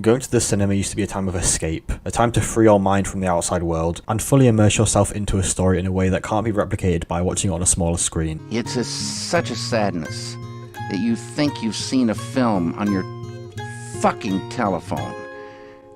Going to the cinema used to be a time of escape, a time to free your mind from the outside world, and fully immerse yourself into a story in a way that can't be replicated by watching it on a smaller screen. It's such a sadness that you think you've seen a film on your fucking telephone.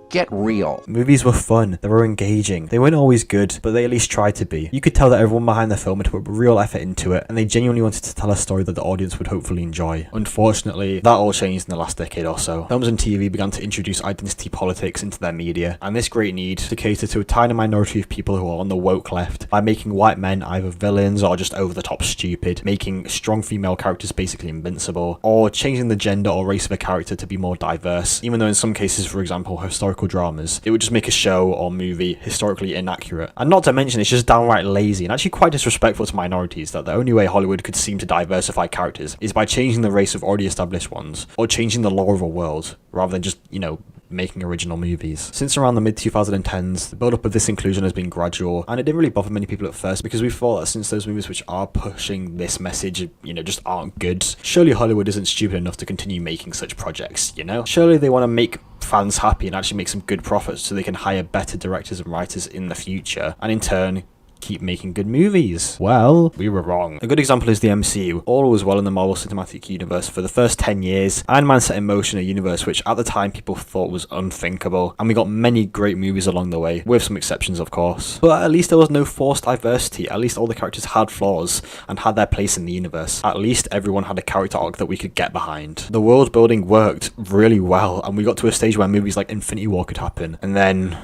Get real. Movies were fun, they were engaging, they weren't always good, but they at least tried to be. You could tell that everyone behind the film had put real effort into it, and they genuinely wanted to tell a story that the audience would hopefully enjoy. Unfortunately, that all changed in the last decade or so. Films and TV began to introduce identity politics into their media, and this great need to cater to a tiny minority of people who are on the woke left by making white men either villains or just over the top stupid, making strong female characters basically invincible, or changing the gender or race of a character to be more diverse, even though in some cases, for example, historical dramas, it would just make a show or movie historically inaccurate. And not to mention, it's just downright lazy and actually quite disrespectful to minorities that the only way Hollywood could seem to diversify characters is by changing the race of already established ones, or changing the law of a world, rather than just, making original movies. Since around the mid-2010s, the build-up of this inclusion has been gradual, and it didn't really bother many people at first because we thought that since those movies which are pushing this message, just aren't good, surely Hollywood isn't stupid enough to continue making such projects, Surely they want to make fans happy and actually make some good profits so they can hire better directors and writers in the future, and in turn, keep making good movies. Well, we were wrong. A good example is the MCU. All was well in the Marvel Cinematic Universe for the first 10 years. Iron Man set in motion a universe which at the time people thought was unthinkable, and we got many great movies along the way, with some exceptions of course. But at least there was no forced diversity, at least all the characters had flaws and had their place in the universe. At least everyone had a character arc that we could get behind. The world building worked really well, and we got to a stage where movies like Infinity War could happen, and then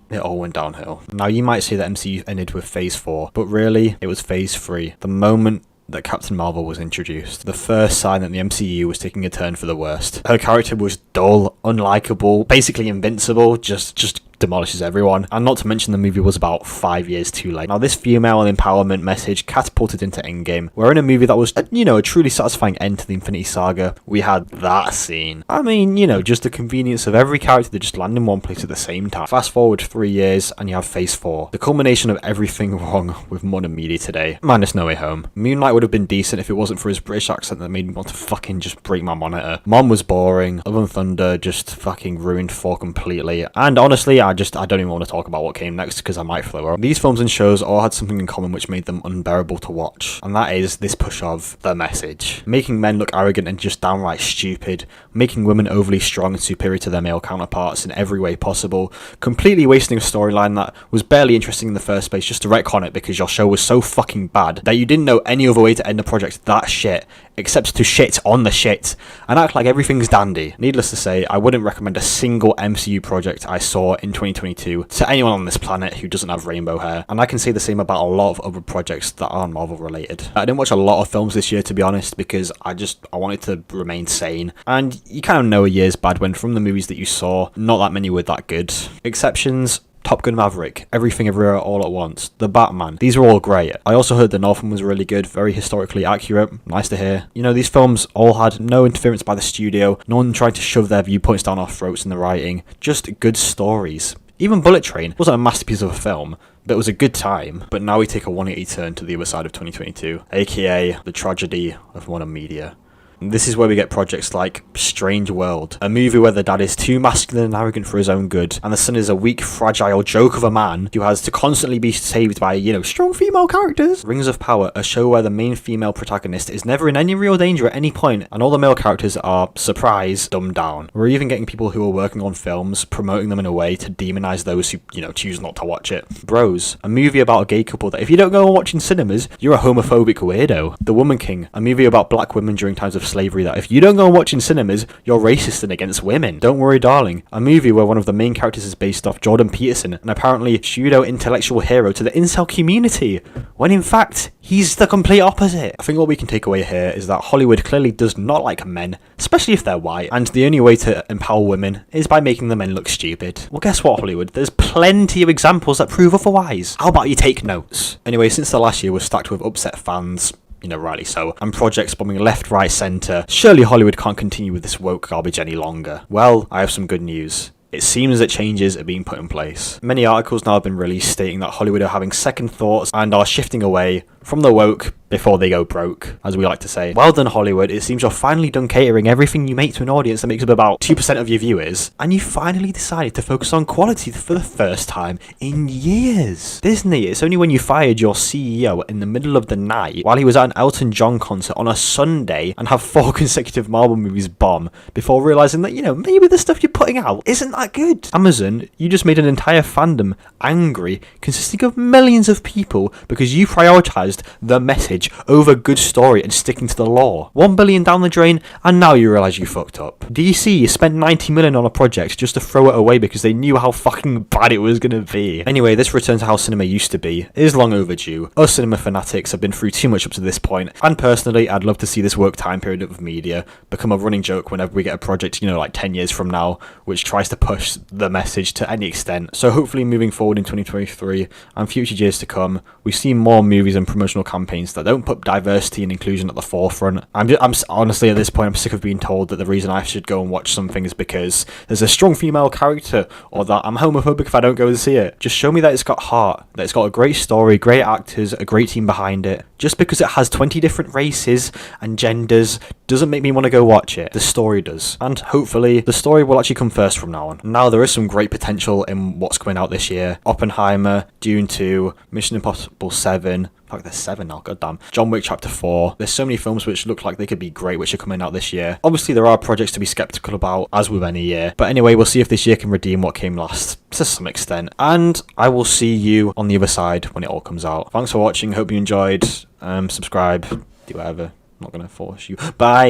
it all went downhill. Now you might say that MCU ended with Phase 4, but really, it was Phase 3. The moment that Captain Marvel was introduced. The first sign that the MCU was taking a turn for the worst. Her character was dull, unlikable, basically invincible, just demolishes everyone, and not to mention the movie was about 5 years too late. Now this female empowerment message catapulted into Endgame, where in a movie that was, a truly satisfying end to the Infinity Saga, we had that scene. I mean, just the convenience of every character to just land in one place at the same time. Fast forward 3 years and you have Phase 4. The culmination of everything wrong with modern media today, minus No Way Home. Moonlight would have been decent if it wasn't for his British accent that made me want to fucking just break my monitor. Mom was boring. Love and Thunder just fucking ruined 4 completely. And honestly, I don't even want to talk about what came next because I might throw up. These films and shows all had something in common which made them unbearable to watch, and that is this push of the message. Making men look arrogant and just downright stupid, making women overly strong and superior to their male counterparts in every way possible, completely wasting a storyline that was barely interesting in the first place just to retcon it because your show was so fucking bad that you didn't know any other way to end a project that shit except to shit on the shit and act like everything's dandy. Needless to say, I wouldn't recommend a single MCU project I saw in 2022 to anyone on this planet who doesn't have rainbow hair, and I can say the same about a lot of other projects that aren't Marvel related. I didn't watch a lot of films this year, to be honest, because I wanted to remain sane, and you kind of know a year's bad when from the movies that you saw, not that many were that good. Exceptions: Top Gun Maverick, Everything Everywhere All at Once, The Batman. These are all great. I also heard The Northman was really good, very historically accurate, nice to hear. These films all had no interference by the studio, no one tried to shove their viewpoints down our throats in the writing, just good stories. Even Bullet Train wasn't a masterpiece of a film, but it was a good time. But now we take a 180 turn to the other side of 2022, aka the tragedy of modern media. This is where we get projects like Strange World, a movie where the dad is too masculine and arrogant for his own good, and the son is a weak, fragile joke of a man who has to constantly be saved by, strong female characters. Rings of Power, a show where the main female protagonist is never in any real danger at any point, and all the male characters are, surprise, dumbed down. We're even getting people who are working on films, promoting them in a way to demonize those who, choose not to watch it. Bros, a movie about a gay couple that if you don't go and watch in cinemas, you're a homophobic weirdo. The Woman King, a movie about black women during times of slavery that if you don't go and watch in cinemas, you're racist and against women. Don't Worry Darling, a movie where one of the main characters is based off Jordan Peterson, an apparently pseudo-intellectual hero to the incel community, when in fact, he's the complete opposite. I think what we can take away here is that Hollywood clearly does not like men, especially if they're white, and the only way to empower women is by making the men look stupid. Well, guess what, Hollywood? There's plenty of examples that prove otherwise. How about you take notes? Anyway, since the last year was stacked with upset fans, rightly so, and projects bombing left, right, centre, surely Hollywood can't continue with this woke garbage any longer. Well, I have some good news. It seems that changes are being put in place. Many articles now have been released stating that Hollywood are having second thoughts and are shifting away From the woke before they go broke, as we like to say. Well done, Hollywood. It seems you're finally done catering everything you make to an audience that makes up about 2% of your viewers, and you finally decided to focus on quality for the first time in years. Disney, it's only when you fired your CEO in the middle of the night while he was at an Elton John concert on a Sunday and have 4 consecutive Marvel movies bomb before realizing that, maybe the stuff you're putting out isn't that good. Amazon, you just made an entire fandom angry, consisting of millions of people because you prioritized the message over good story and sticking to the law. 1 billion down the drain, and now you realize you fucked up. DC spent 90 million on a project just to throw it away because they knew how fucking bad it was gonna be. Anyway, this return to how cinema used to be is long overdue. Us cinema fanatics have been through too much up to this point, and personally, I'd love to see this woke time period of media become a running joke whenever we get a project, like 10 years from now, which tries to push the message to any extent. So hopefully moving forward in 2023 and future years to come, we see more movies and promotional campaigns that don't put diversity and inclusion at the forefront. I'm honestly, at this point, I'm sick of being told that the reason I should go and watch something is because there's a strong female character, or that I'm homophobic if I don't go and see it. Just show me that it's got heart, that it's got a great story, great actors, a great team behind it. Just because it has 20 different races and genders doesn't make me want to go watch it. The story does. And hopefully, the story will actually come first from now on. Now, there is some great potential in what's coming out this year. Oppenheimer, Dune 2, Mission Impossible 7, in fact, there's 7 now, goddamn. John Wick Chapter 4. There's so many films which look like they could be great, which are coming out this year. Obviously, there are projects to be skeptical about, as with any year. But anyway, we'll see if this year can redeem what came last, to some extent. And I will see you on the other side when it all comes out. Thanks for watching. Hope you enjoyed. Subscribe. Do whatever. I'm not going to force you. Bye.